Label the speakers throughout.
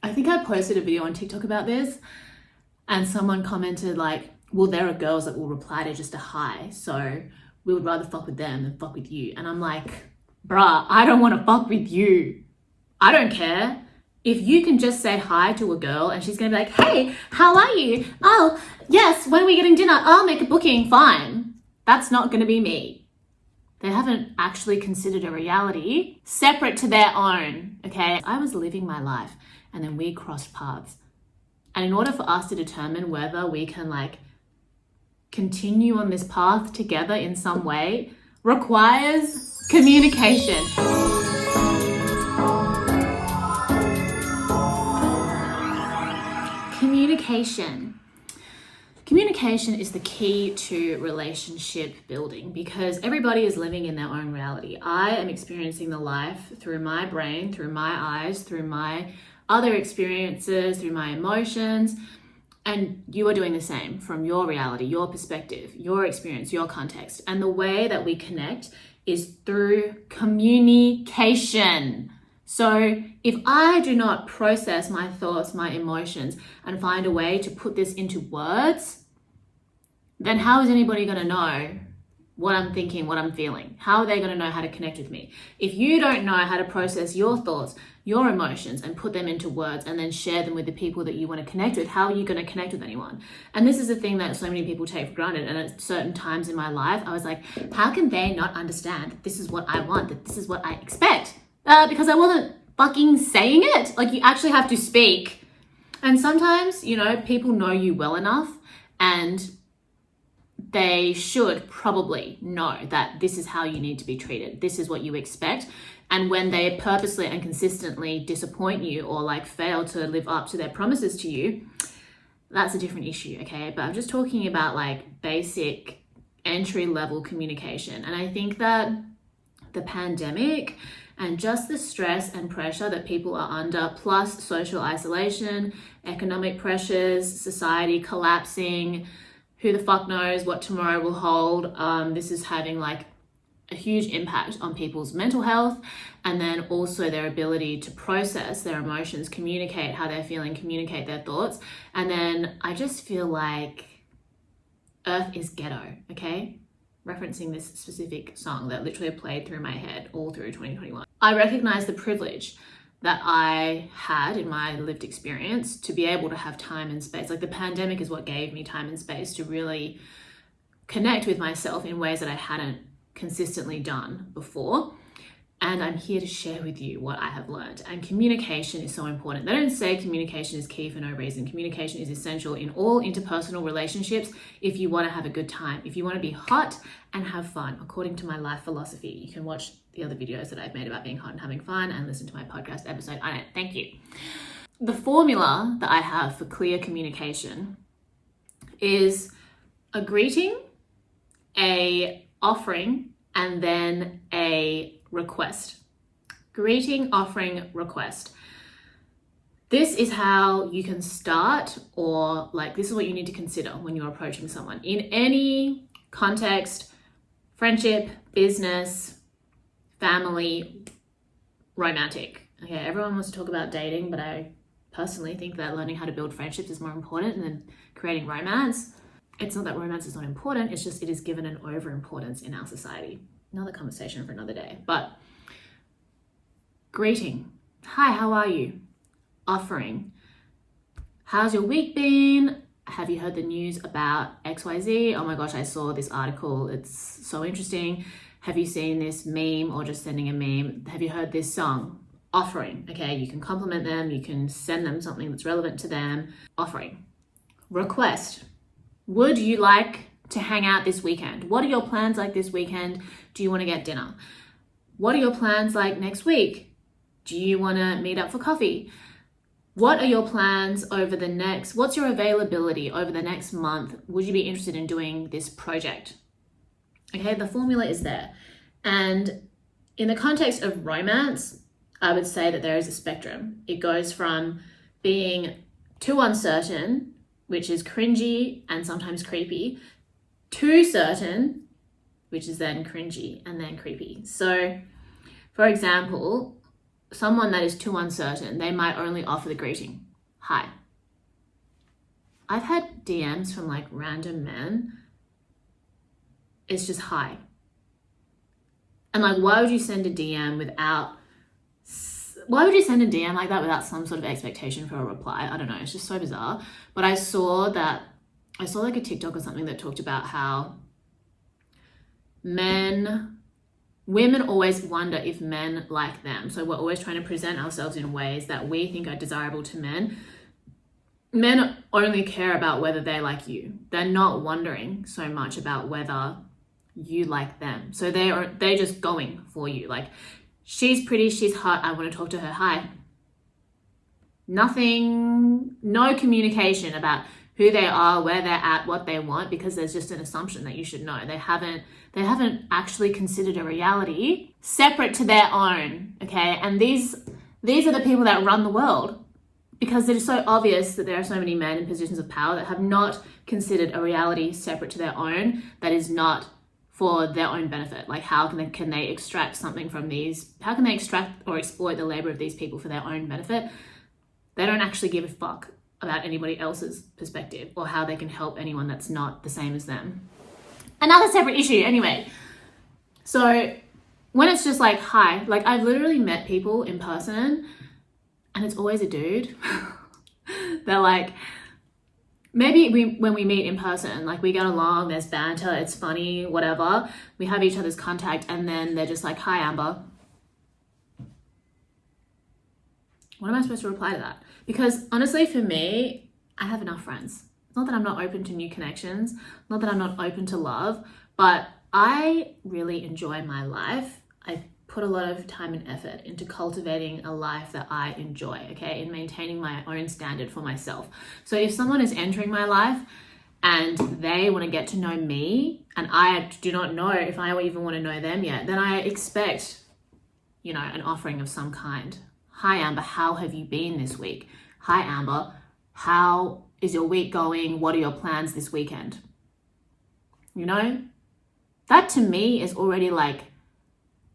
Speaker 1: I think I posted a video on TikTok about this, and someone commented like, well, there are girls that will reply to just a hi, so we would rather fuck with them than fuck with you. And I'm like, bruh, I don't want to fuck with you. I don't care. If you can just say hi to a girl and she's gonna be like, hey, how are you? Oh, yes, when are we getting dinner? I'll make a booking, fine. That's not gonna be me. They haven't actually considered a reality separate to their own, okay? I was living my life and then we crossed paths. And in order for us to determine whether we can like continue on this path together in some way requires communication. Communication is the key to relationship building because everybody is living in their own reality. I am experiencing the life through my brain, through my eyes, through my other experiences, through my emotions, and you are doing the same from your reality, your perspective, your experience, your context. And the way that we connect is through communication. So if I do not process my thoughts, my emotions, and find a way to put this into words, then how is anybody going to know what I'm thinking, what I'm feeling? How are they going to know how to connect with me? If you don't know how to process your thoughts, your emotions, and put them into words and then share them with the people that you want to connect with, how are you going to connect with anyone? And this is a thing that so many people take for granted. And at certain times in my life, I was like, how can they not understand that this is what I want, that this is what I expect? Because I wasn't fucking saying it. Like, you actually have to speak. And sometimes, you know, people know you well enough and they should probably know that this is how you need to be treated. This is what you expect. And when they purposely and consistently disappoint you or like fail to live up to their promises to you, that's a different issue, okay? But I'm just talking about like basic entry level communication. And I think that the pandemic and just the stress and pressure that people are under, plus social isolation, economic pressures, society collapsing, who the fuck knows what tomorrow will hold. This is having like a huge impact on people's mental health and then also their ability to process their emotions, communicate how they're feeling, communicate their thoughts. And then I just feel like Earth is ghetto, okay? Referencing this specific song that literally played through my head all through 2021. I recognize the privilege that I had in my lived experience to be able to have time and space. Like the pandemic is what gave me time and space to really connect with myself in ways that I hadn't consistently done before. And I'm here to share with you what I have learned. And communication is so important. They don't say communication is key for no reason. Communication is essential in all interpersonal relationships if you want to have a good time, if you want to be hot and have fun, according to my life philosophy. You can watch the other videos that I've made about being hot and having fun and listen to my podcast episode on it. Thank you. The formula that I have for clear communication is a greeting, a offering, and then a request. Greeting, offering, request. This is how you can start, or like this is what you need to consider when you're approaching someone in any context: friendship, business, family, romantic. Okay, everyone wants to talk about dating, but I personally think that learning how to build friendships is more important than creating romance. It's not that romance is not important, it's just it is given an overimportance in our society. Another conversation for another day. But greeting. Hi, how are you? Offering. How's your week been? Have you heard the news about XYZ? Oh my gosh, I saw this article. It's so interesting. Have you seen this meme, or just sending a meme? Have you heard this song? Offering. Okay, you can compliment them. You can send them something that's relevant to them. Offering. Request. Would you like to hang out this weekend? What are your plans like this weekend? Do you want to get dinner? What are your plans like next week? Do you want to meet up for coffee? What are your plans what's your availability over the next month? Would you be interested in doing this project? Okay, the formula is there. And in the context of romance, I would say that there is a spectrum. It goes from being too uncertain, which is cringy and sometimes creepy, too certain, which is then cringy and then creepy. So, for example, someone that is too uncertain, they might only offer the greeting, hi. I've had DMs from like random men. It's just hi. And like, why would you send a DM like that without some sort of expectation for a reply? I don't know. It's just so bizarre. But I saw like a TikTok or something that talked about how women always wonder if men like them. So we're always trying to present ourselves in ways that we think are desirable to men. Men only care about whether they like you. They're not wondering so much about whether you like them. So they're just going for you. Like, she's pretty, she's hot, I want to talk to her, hi. Nothing, no communication about who they are, where they're at, what they want, because there's just an assumption that you should know. They haven't actually considered a reality separate to their own, okay? And these are the people that run the world, because it is so obvious that there are so many men in positions of power that have not considered a reality separate to their own that is not for their own benefit. Like, how can they extract something from these? How can they extract or exploit the labor of these people for their own benefit? They don't actually give a fuck about anybody else's perspective or how they can help anyone that's not the same as them. Another separate issue anyway. So when it's just like, hi, like I've literally met people in person and it's always a dude. They're like, maybe when we meet in person, like we get along, there's banter, it's funny, whatever. We have each other's contact and then they're just like, hi, Amber. What am I supposed to reply to that? Because honestly, for me, I have enough friends. It's not that I'm not open to new connections, not that I'm not open to love, but I really enjoy my life. I put a lot of time and effort into cultivating a life that I enjoy, okay, in maintaining my own standard for myself. So if someone is entering my life and they want to get to know me and I do not know if I even want to know them yet, then I expect, an offering of some kind. Hi, Amber, how have you been this week? Hi, Amber, how is your week going? What are your plans this weekend? That to me is already like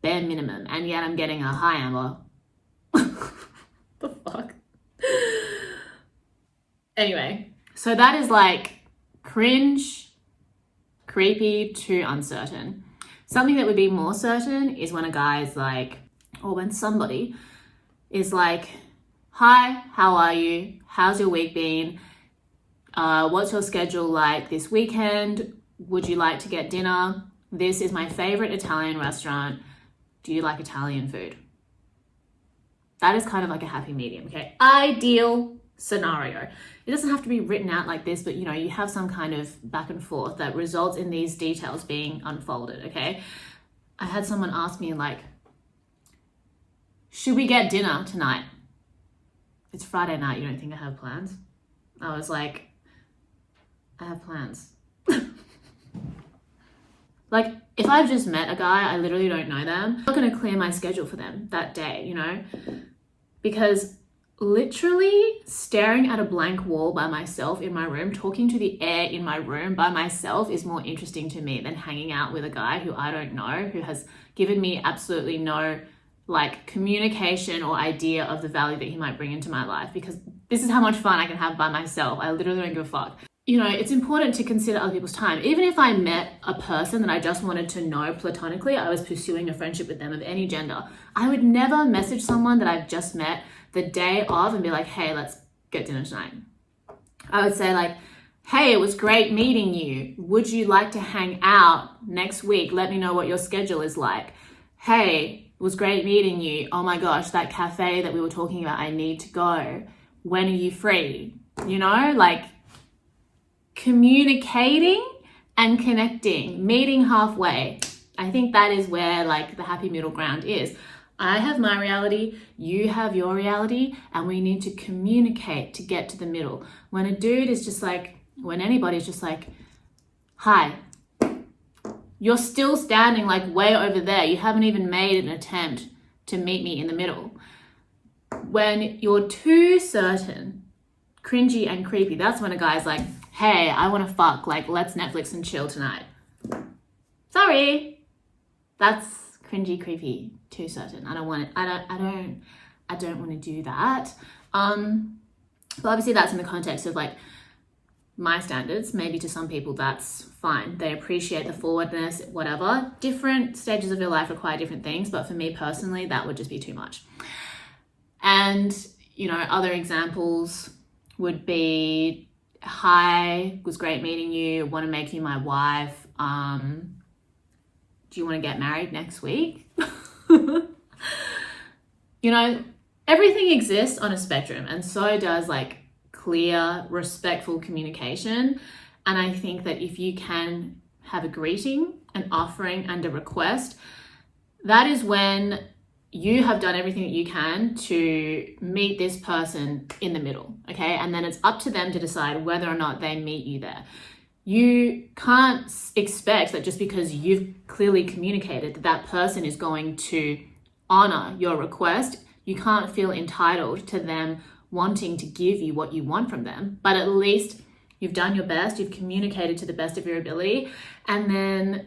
Speaker 1: bare minimum, and yet I'm getting a hi, Amber. The fuck? Anyway, so that is like cringe, creepy, too uncertain. Something that would be more certain is when a guy is like, or when somebody is like, hi, how are you? How's your week been? What's your schedule like this weekend? Would you like to get dinner? This is my favorite Italian restaurant. Do you like Italian food? That is kind of like a happy medium, okay? Ideal scenario. It doesn't have to be written out like this, but you have some kind of back and forth that results in these details being unfolded, okay? I had someone ask me like, should we get dinner tonight? It's Friday night, you don't think I have plans? I was like, I have plans. Like, if I've just met a guy, I literally don't know them, I'm not going to clear my schedule for them that day, because literally staring at a blank wall by myself in my room, talking to the air in my room by myself is more interesting to me than hanging out with a guy who I don't know, who has given me absolutely no like communication or idea of the value that he might bring into my life, because this is how much fun I can have by myself. I literally don't give a fuck. It's important to consider other people's time. Even if I met a person that I just wanted to know platonically, I was pursuing a friendship with them of any gender, I would never message someone that I've just met the day of and be like, hey, let's get dinner tonight. I would say like, hey, it was great meeting you. Would you like to hang out next week? Let me know what your schedule is like. Hey, it was great meeting you. Oh my gosh, that cafe that we were talking about, I need to go. When are you free? Like communicating and connecting, meeting halfway. I think that is where like the happy middle ground is. I have my reality, you have your reality, and we need to communicate to get to the middle. When a dude is just like, when anybody's just like, hi, you're still standing like way over there. You haven't even made an attempt to meet me in the middle. When you're too certain, cringy and creepy, that's when a guy's like, hey, I want to fuck, like let's Netflix and chill tonight. Sorry, that's cringy, creepy, too certain. I don't want it. I I don't want to do that. But obviously that's in the context of like my standards. Maybe to some people that's fine. They appreciate the forwardness, whatever. Different stages of your life require different things, but for me personally, that would just be too much. And, you know, other examples would be, hi, it was great meeting you, want to make you my wife. Do you want to get married next week? You know, everything exists on a spectrum, and so does like clear, respectful communication. And I think that if you can have a greeting, an offering, and a request, that is when you have done everything that you can to meet this person in the middle, okay? And then it's up to them to decide whether or not they meet you there. You can't expect that just because you've clearly communicated that that person is going to honor your request. You can't feel entitled to them wanting to give you what you want from them, but at least you've done your best, you've communicated to the best of your ability, and then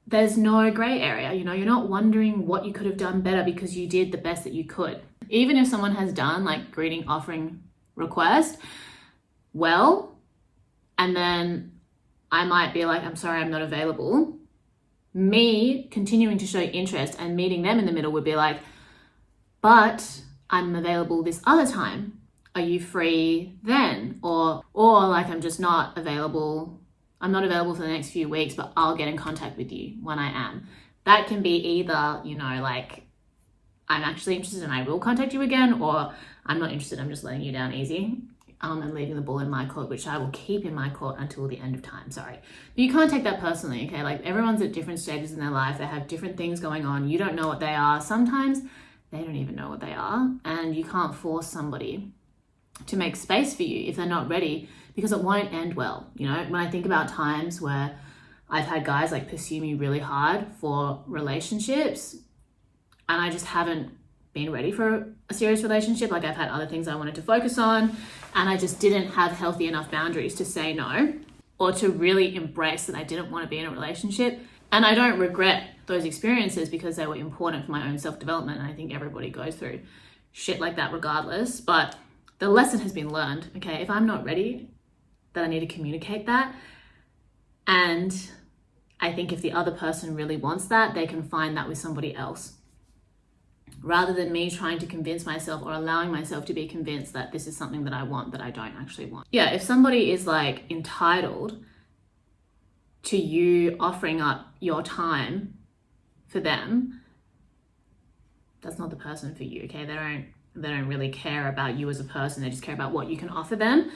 Speaker 1: there's no gray area. You know, you're not wondering what you could have done better because you did the best that you could. Even if someone has done like greeting, offering, request well, and then I might be like, I'm sorry, I'm not available. Me continuing to show interest and meeting them in the middle would be like, but I'm available this other time. Are you free then? Or like, I'm just not available. I'm not available for the next few weeks, but I'll get in contact with you when I am. That can be either, you know, like, I'm actually interested and I will contact you again, or I'm not interested, I'm just letting you down easy. And leaving the ball in my court, which I will keep in my court until the end of time, sorry. But you can't take that personally, okay? Like, everyone's at different stages in their life. They have different things going on. You don't know what they are. Sometimes they don't even know what they are. And you can't force somebody to make space for you if they're not ready, because it won't end well. You know, when I think about times where I've had guys like pursue me really hard for relationships and I just haven't been ready for a serious relationship. Like, I've had other things I wanted to focus on and I just didn't have healthy enough boundaries to say no, or to really embrace that I didn't want to be in a relationship. And I don't regret those experiences because they were important for my own self-development. And I think everybody goes through shit like that regardless. But the lesson has been learned, okay? If I'm not ready, then I need to communicate that. And I think if the other person really wants that, they can find that with somebody else, rather than me trying to convince myself or allowing myself to be convinced that this is something that I want that I don't actually want. Yeah, if somebody is like entitled to you offering up your time for them, that's not the person for you, okay? They don't really care about you as a person. They just care about what you can offer them.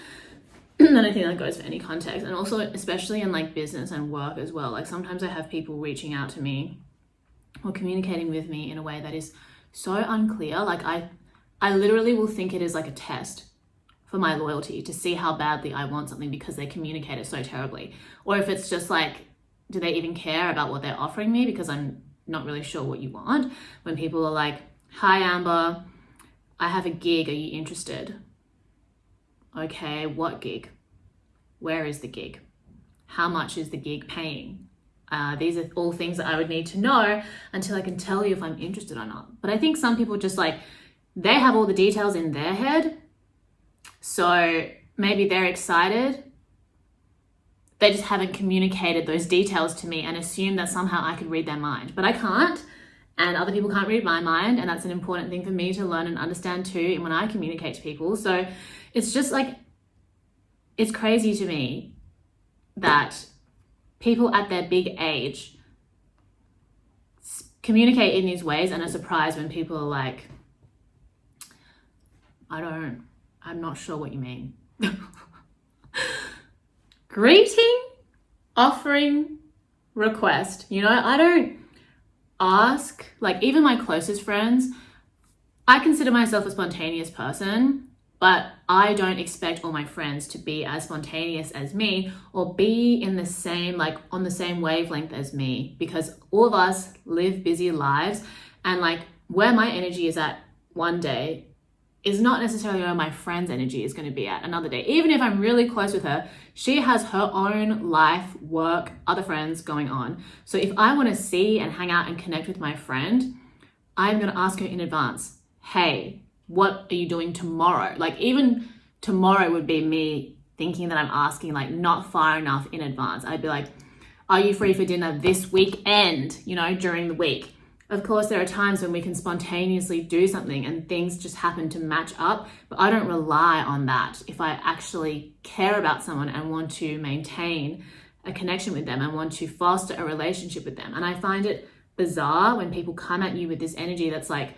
Speaker 1: And I think that goes for any context, and also especially in like business and work as well. Like, sometimes I have people reaching out to me or communicating with me in a way that is so unclear. Like, I literally will think it is like a test for my loyalty to see how badly I want something because they communicate it so terribly. Or if it's just like, do they even care about what they're offering me because I'm not really sure what you want. When people are like, hi Amber, I have a gig, are you interested? Okay, what gig? Where is the gig? How much is the gig paying? These are all things that I would need to know until I can tell you if I'm interested or not. But I think some people just like, they have all the details in their head. So maybe they're excited. They just haven't communicated those details to me and assume that somehow I could read their mind. But I can't, and other people can't read my mind. And that's an important thing for me to learn and understand too when I communicate to people. So it's just like, it's crazy to me that people at their big age communicate in these ways and are surprised when people are like, I'm not sure what you mean. Greeting, offering, request. You know, I don't ask, like even my closest friends, I consider myself a spontaneous person, but I don't expect all my friends to be as spontaneous as me or be in the same, like on the same wavelength as me, because all of us live busy lives, and like where my energy is at one day is not necessarily where my friend's energy is going to be at another day. Even if I'm really close with her, she has her own life, work, other friends going on. So if I want to see and hang out and connect with my friend, I'm going to ask her in advance, hey, what are you doing tomorrow? Like even tomorrow would be me thinking that I'm asking like not far enough in advance. I'd be like, are you free for dinner this weekend, you know, during the week? Of course, there are times when we can spontaneously do something and things just happen to match up, but I don't rely on that. If I actually care about someone and want to maintain a connection with them and want to foster a relationship with them. And I find it bizarre when people come at you with this energy that's like,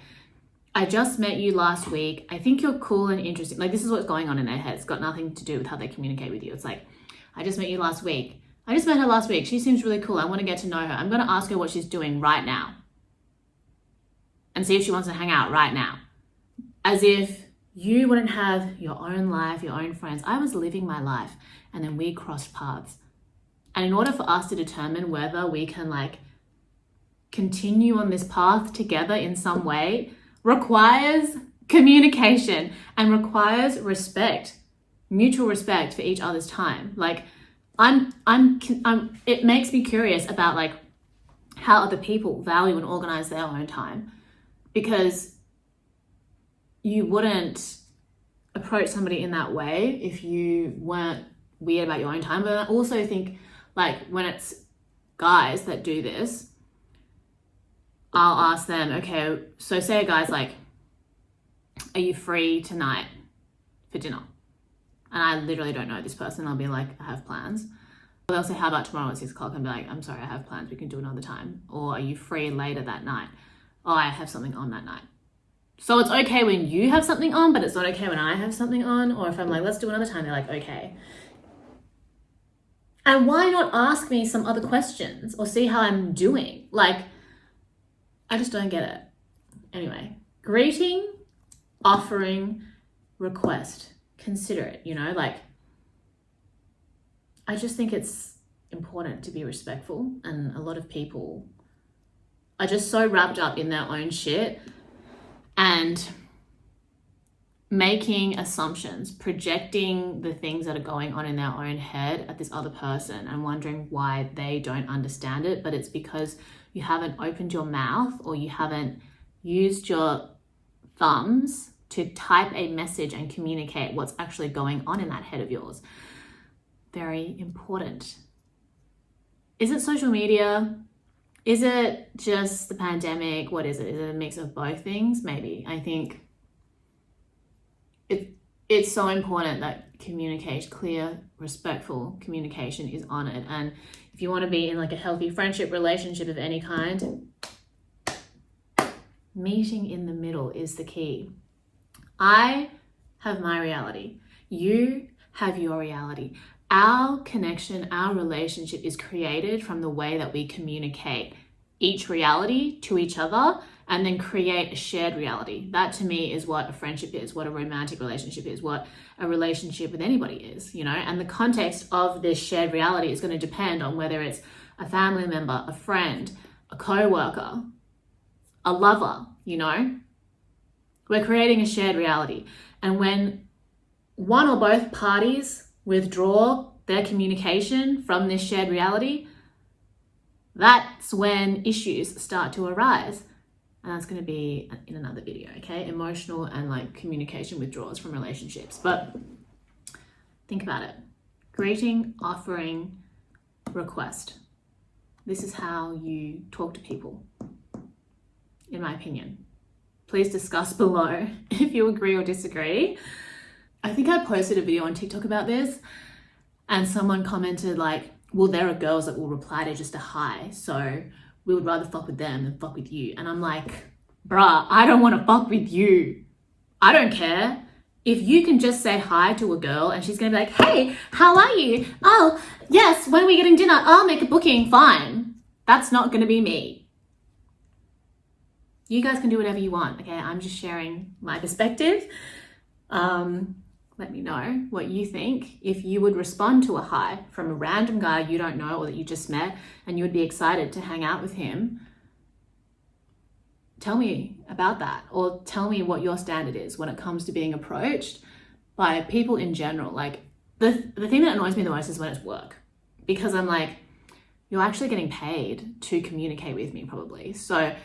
Speaker 1: I just met you last week. I think you're cool and interesting. Like this is what's going on in their head. It's got nothing to do with how they communicate with you. It's like, I just met you last week. I just met her last week. She seems really cool. I want to get to know her. I'm going to ask her what she's doing right now and see if she wants to hang out right now. As if you wouldn't have your own life, your own friends. I was living my life and then we crossed paths. And in order for us to determine whether we can like continue on this path together in some way, requires communication and requires respect, mutual respect for each other's time. Like it makes me curious about like how other people value and organize their own time, because you wouldn't approach somebody in that way if you weren't weird about your own time. But I also think like when it's guys that do this, I'll ask them, okay, so say a guy's like, are you free tonight for dinner? And I literally don't know this person. I'll be like, I have plans. Or they'll say, how about tomorrow at 6 o'clock? And be like, I'm sorry, I have plans. We can do another time. Or are you free later that night? Oh, I have something on that night. So it's okay when you have something on, but it's not okay when I have something on. Or if I'm like, let's do another time, they're like, okay. And why not ask me some other questions or see how I'm doing? Like, I just don't get it. Anyway, greeting, offering, request, consider it, you know, like, I just think it's important to be respectful. And a lot of people are just so wrapped up in their own shit and making assumptions, projecting the things that are going on in their own head at this other person and wondering why they don't understand it. But it's because you haven't opened your mouth or you haven't used your thumbs to type a message and communicate what's actually going on in that head of yours. Very important. Is it social media? Is it just the pandemic? What is it? Is it a mix of both things? Maybe. I think it's so important that communication, clear, respectful communication is honored. And if you want to be in like a healthy friendship relationship of any kind, meeting in the middle is the key. I have my reality. You have your reality. Our connection, our relationship is created from the way that we communicate each reality to each other and then create a shared reality. That to me is what a friendship is, what a romantic relationship is, what a relationship with anybody is, you know? And the context of this shared reality is going to depend on whether it's a family member, a friend, a co-worker, a lover, you know? We're creating a shared reality. And when one or both parties withdraw their communication from this shared reality, that's when issues start to arise. And that's going to be in another video, okay? Emotional and like communication withdrawals from relationships. But think about it. Greeting, offering, request. This is how you talk to people, in my opinion. Please discuss below if you agree or disagree. I think I posted a video on TikTok about this and someone commented like, well, there are girls that will reply to just a hi, so we would rather fuck with them than fuck with you. And I'm like, bruh, I don't want to fuck with you. I don't care. If you can just say hi to a girl and she's going to be like, hey, how are you? Oh, yes, when are we getting dinner? I'll make a booking, fine. That's not going to be me. You guys can do whatever you want, okay? I'm just sharing my perspective. Let me know what you think. If you would respond to a hi from a random guy you don't know or that you just met and you would be excited to hang out with him, tell me about that, or tell me what your standard is when it comes to being approached by people in general. Like the thing that annoys me the most is when it's work, because I'm like, you're actually getting paid to communicate with me probably. So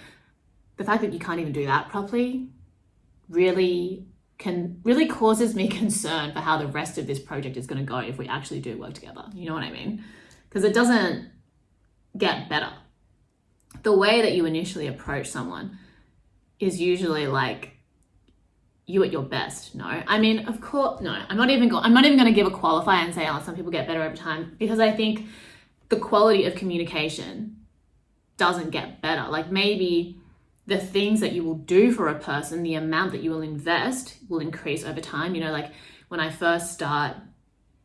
Speaker 1: the fact that you can't even do that properly, really causes me concern for how the rest of this project is going to go if we actually do work together. You know what I mean? Because it doesn't get better. The way that you initially approach someone is usually like you at your best. No, I mean, of course, no, I'm not even going to give a qualifier and say, oh, some people get better over time, because I think the quality of communication doesn't get better. Like, maybe the things that you will do for a person, the amount that you will invest will increase over time. You know, like when I first start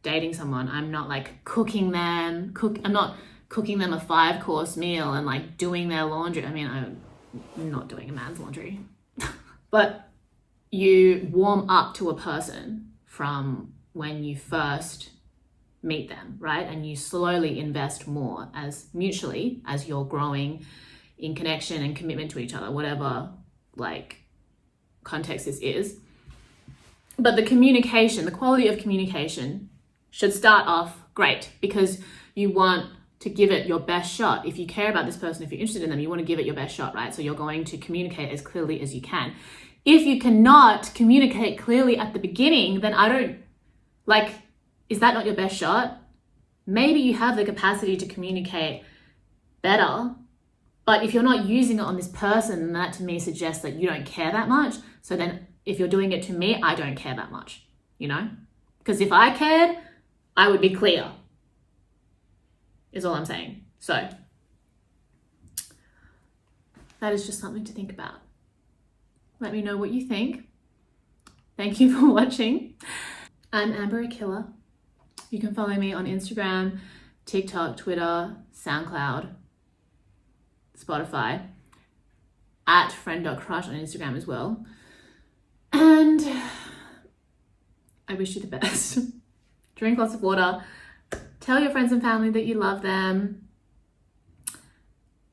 Speaker 1: dating someone, I'm not like I'm not cooking them a 5-course meal and like doing their laundry. I mean, I'm not doing a man's laundry, but you warm up to a person from when you first meet them, right? And you slowly invest more as mutually as you're growing in connection and commitment to each other, whatever like context this is. But the quality of communication should start off great, because you want to give it your best shot. If you care about this person, if you're interested in them, you want to give it your best shot, right? So you're going to communicate as clearly as you can. If you cannot communicate clearly at the beginning, then is that not your best shot? Maybe you have the capacity to communicate better, but if you're not using it on this person, then that to me suggests that you don't care that much. So then if you're doing it to me, I don't care that much, you know? Because if I cared, I would be clear, is all I'm saying. So that is just something to think about. Let me know what you think. Thank you for watching. I'm Amber Akilla. You can follow me on Instagram, TikTok, Twitter, SoundCloud, Spotify, at friend.crush on Instagram as well. And I wish you the best. Drink lots of water. Tell your friends and family that you love them.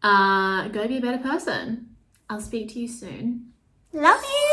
Speaker 1: Go be a better person. I'll speak to you soon.
Speaker 2: Love you.